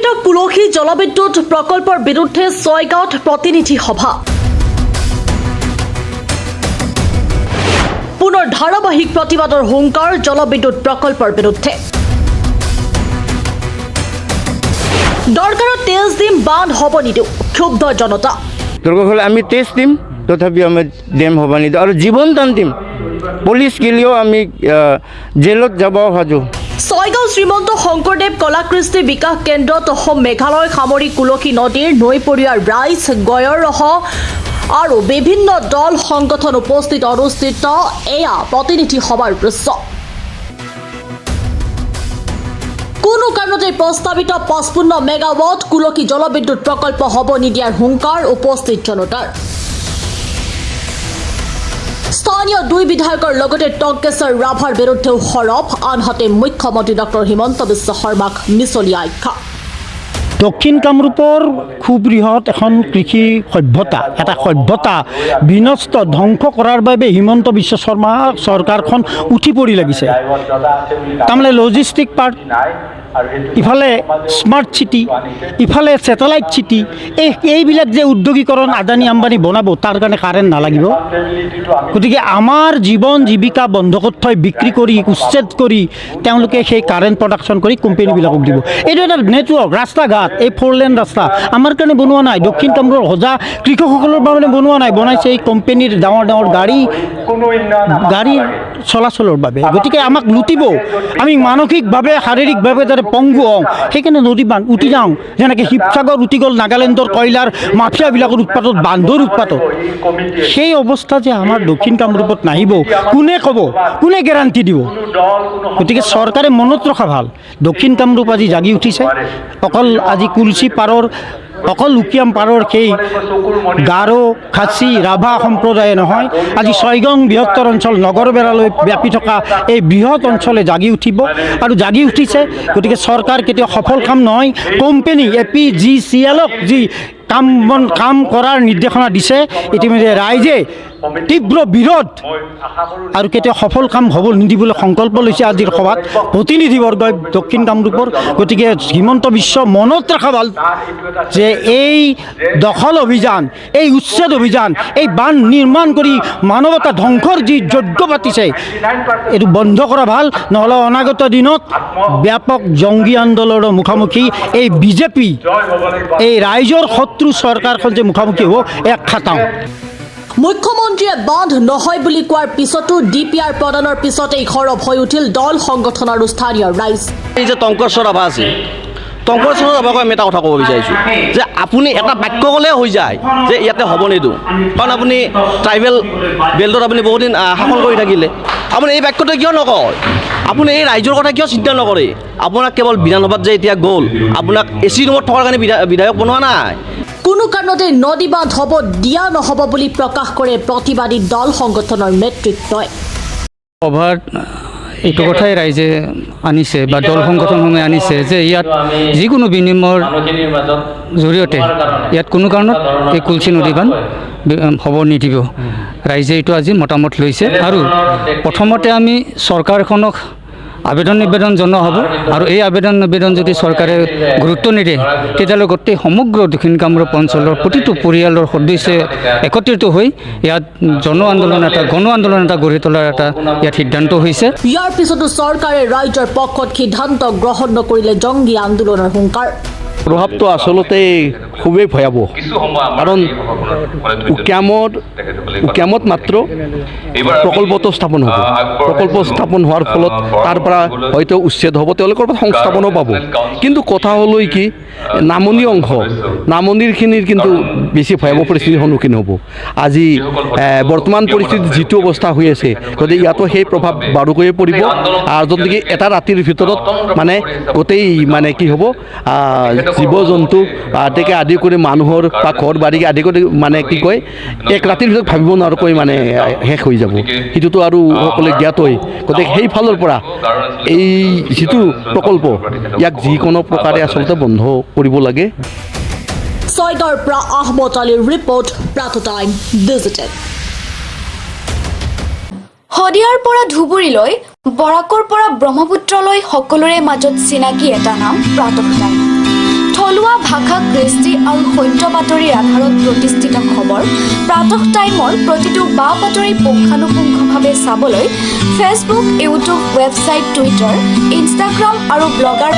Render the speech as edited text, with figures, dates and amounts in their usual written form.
প্ৰস্তাৱিত কুলসী জলবিদ্যুৎ প্ৰকল্পৰ বিৰুদ্ধে ছয়গাঁৱত প্ৰতিনিধি সভা। পুনৰ ধাৰাবাহিক প্ৰতিবাদৰ হুংকাৰ জলবিদ্যুৎ প্ৰকল্পৰ বিৰুদ্ধে। দৰকাৰত তেজ দিম, বান্ধ হ'ব নিদিওঁ, ক্ষুব্ধ জনতা। দৰকাৰ হ'লে আমি তেজ দিম, তথাপিও আমি ডেম হ'ব নিদিওঁ আৰু জীৱন দান দিম। পুলিচ গেলিও আমি জেলত যাব সাজু। ছয়গাঁও শ্ৰীমন্ত শংকৰদেৱ কলাকৃষ্টি বিকাশ কেন্দ্ৰত অসম মেঘালয় সামৰিক কুলসী নদীৰ নৈপৰীয়াৰ ৰাইজ, গয়ৰ ৰহ আৰু বিভিন্ন দল সংগঠন উপস্থিত অনুষ্ঠিত এয়া প্ৰতিনিধি সভাৰ দৃশ্য। কোনো কাৰণতে প্ৰস্তাৱিত 55 মেগাৱাট কুলসী জলবিদ্যুৎ প্ৰকল্প হ'ব নিদিয়াৰ হুংকাৰ উপস্থিত জনতাৰ। স্থানীয় দুই বিধায়কৰ লগতে টংকেশ্বৰ ৰাভাৰ বিৰুদ্ধেও সৰব, আনহাতে মুখ্যমন্ত্ৰী ডক্টৰ হিমন্ত বিশ্ব শৰ্মাক মিছলীয়া আখ্যা। দক্ষিণ কামৰূপৰ সুবৃহৎ এখন কৃষি সভ্যতা বিনষ্ট ধ্বংস কৰাৰ বাবে হিমন্ত বিশ্ব শৰ্মা চৰকাৰখন উঠি পৰি লাগিছে। তাৰমানে লজিষ্টিক পাৰ্ক, ইফালে স্মাৰ্ট চিটি, ইফালে ছেটেলাইট চিটি, এইবিলাক যে উদ্যোগীকৰণ আদানী আম্বানী বনাব, তাৰ কাৰণে কাৰেণ্ট নালাগিব। গতিকে আমাৰ জীৱন জীৱিকা বন্ধকত থৈ বিক্ৰী কৰি উচ্ছেদ কৰি তেওঁলোকে সেই কাৰেণ্ট প্ৰডাকশ্যন কৰি কোম্পানীবিলাকক দিব। এইটো এটা নেটৱৰ্ক, ৰাস্তা ঘাট, এই 4 লেন ৰাস্তা আমাৰ কাৰণে বনোৱা নাই, দক্ষিণ কামৰূপৰ সজা কৃষকসকলৰ বাবে বনোৱা নাই, বনাইছে এই কোম্পানীৰ ডাঙৰ ডাঙৰ গাড়ীৰ চলাচলৰ বাবে। গতিকে আমাক লুটিব, আমি মানসিকভাৱে শাৰীৰিকভাৱে যাতে পংগু হওঁ, সেইকাৰণে নদী বান্ধ উঠি যাওঁ। যেনেকৈ শিৱসাগৰ উঠি গ'ল নাগালেণ্ডৰ কয়লাৰ মাফিয়াবিলাকৰ উৎপাতত, বান্ধৰ উৎপাতত। সেই অৱস্থা যে আমাৰ দক্ষিণ কামৰূপত নাহিব কোনে ক'ব, কোনে গেৰাণ্টি দিব? গতিকে চৰকাৰে মনত ৰখা ভাল, দক্ষিণ কামৰূপ আজি জাগি উঠিছে। অকল আজি কুলচী পাৰৰ, অকল উকিয়াম পাৰৰ সেই গাৰো, খাচী, ৰাভা সম্প্ৰদায়ে নহয়, আজি ছয়গাঁও বৃহত্তৰ অঞ্চল নগৰবেৰালৈ ব্যাপি থকা এই বৃহৎ অঞ্চলে জাগি উঠিব আৰু জাগি উঠিছে। গতিকে চৰকাৰ কেতিয়াও সফল কাম নহয়। কোম্পানী APGCLক যি কাম কৰাৰ নিৰ্দেশনা দিছে, ইতিমধ্যে ৰাইজে তীব্ৰ বিৰোধ আৰু কেতিয়াও সফল কাম হ'ব নিদিবলৈ সংকল্প লৈছে আজিৰ সভাত প্ৰতিনিধিবৰ্গই দক্ষিণ কামৰূপৰ। গতিকে হিমন্ত বিশ্ব মনত ৰখা ভাল যে এই দখল অভিযান, এই উচ্ছেদ অভিযান, এই বান্ধ নিৰ্মাণ কৰি মানৱতা ধ্বংসৰ যি যজ্ঞ পাতিছে, এইটো বন্ধ কৰা ভাল, নহ'লে অনাগত দিনত ব্যাপক জংগী আন্দোলনৰ মুখামুখি এই বিজেপি, এই ৰাইজৰ শত্ৰু চৰকাৰখন যে মুখামুখি হ'ব, এক খাটাওঁ। মুখ্যমন্ত্ৰীয়ে বান্ধ নহয় বুলি কোৱাৰ পিছতো DPR প্ৰদানৰ পিছতেই সৰব হৈ উঠিল দল সংগঠন আৰু স্থানীয় ৰাইজ। এই যে টংকেশ্বৰ ৰাভা আছে, টংকেশ্বৰ ৰাভাক আমি এটা কথা ক'ব বিচাৰিছোঁ যে আপুনি এটা বাক্য ক'লে হৈ যায় যে ইয়াতে হ'ব নিদিওঁ, কাৰণ আপুনি ট্ৰাইবেল বেল্টত আপুনি বহুত দিন শাসন কৰি থাকিলে। আপুনি এই বাক্যটো কিয় নকয়? আপুনি এই ৰাইজৰ কথা কিয় চিন্তা নকৰে? আপোনাক কেৱল বিধানসভাত যে এতিয়া গ'ল, আপোনাক AC ৰুমত থকাৰ কাৰণে বিধায়ক বনোৱা নাই। কোনো কাৰণতে নদী বান্ধ হ'ব দিয়া নহ'ব বুলি প্ৰকাশ কৰে প্ৰতিবাদী দল সংগঠনৰ নেতৃত্বই। সভাত এইটো কথাই ৰাইজে আনিছে বা দল সংগঠনসমূহে আনিছে যে ইয়াত যিকোনো বিনিময়ৰ জৰিয়তে ইয়াত কোনো কাৰণত এই কুলচী নদী বান্ধ হ'ব নিদিব। ৰাইজে এইটো আজি মতামত লৈছে আৰু প্ৰথমতে আমি চৰকাৰখনক আবেদন নিবেদন জনোৱা হ'ব আৰু এই আবেদন নিবেদন যদি চৰকাৰে গুৰুত্ব নিদিয়ে, তেতিয়াহ'লে গোটেই সমগ্ৰ দক্ষিণ কামৰূপ অঞ্চলৰ প্ৰতিটো পৰিয়ালৰ সদস্যই একত্ৰিত হৈ ইয়াত গণ আন্দোলন এটা গঢ়ি তোলাৰ এটা ইয়াত সিদ্ধান্ত হৈছে। ইয়াৰ পিছতো চৰকাৰে ৰাইজৰ পক্ষত সিদ্ধান্ত গ্ৰহণ নকৰিলে জংগী আন্দোলনৰ হুংকাৰ। প্ৰভাৱটো আচলতে খুবেই ভয়াৱহ, কাৰণ উকিয়ামত মাত্ৰ প্ৰকল্পটো স্থাপন হ'ব। প্ৰকল্প স্থাপন হোৱাৰ ফলত তাৰ পৰা হয়তো উচ্ছেদ হ'ব, তেওঁলোকৰ পৰা সংস্থাপনো পাব। কিন্তু কথা হ'ল কি, নামনি অংশ, নামনিৰখিনিৰ কিন্তু বেছি ভয়াৱহ পৰিস্থিতিৰ সন্মুখীন হ'ব। আজি বৰ্তমান পৰিস্থিতিত যিটো অৱস্থা হৈ আছে, গতিকে ইয়াতো সেই প্ৰভাৱ বাৰুকৈয়ে পৰিব। আৰু যদি এটা ৰাতিৰ ভিতৰত মানে গোটেই মানে কি হ'ব, জীৱ জন্তু আদিকে আদি কৰি মানুহৰ বা ঘৰ বাৰীকে আদি কৰি মানে কি কয়, এক ৰাতিৰ ভিতৰত ভাবিব নোৱাৰাকৈ মানে শেষ হৈ যাব। সেইটোতো আৰু সকলোৱে জ্ঞাতই। গতিকে সেইফালৰ পৰা এই যিটো প্ৰকল্প, ইয়াক যিকোনো প্ৰকাৰে আচলতে বন্ধ কৰিব লাগে। ছয়গাঁৱৰ পৰা আহমদ আলীৰ ৰিপৰ্ট, প্ৰাতঃ টাইম ডিজিটেল। শদিয়াৰ পৰা ধুবুৰীলৈ, বৰাকৰ পৰা ব্ৰহ্মপুত্ৰলৈ সকলোৰে মাজত চিনাকি এটা নাম প্ৰাতঃ টাইম। থলুৱা ভাষা কৃষ্টি আৰু সত্য বাতৰিৰ আধাৰত প্ৰতিষ্ঠিত খবৰ প্ৰাতঃ টাইমৰ প্ৰতিটো বা বাতৰি পুংখানুপুংখভাৱে চাবলৈ Facebook, YouTube, website, Twitter, Instagram আৰু ব্লগাৰ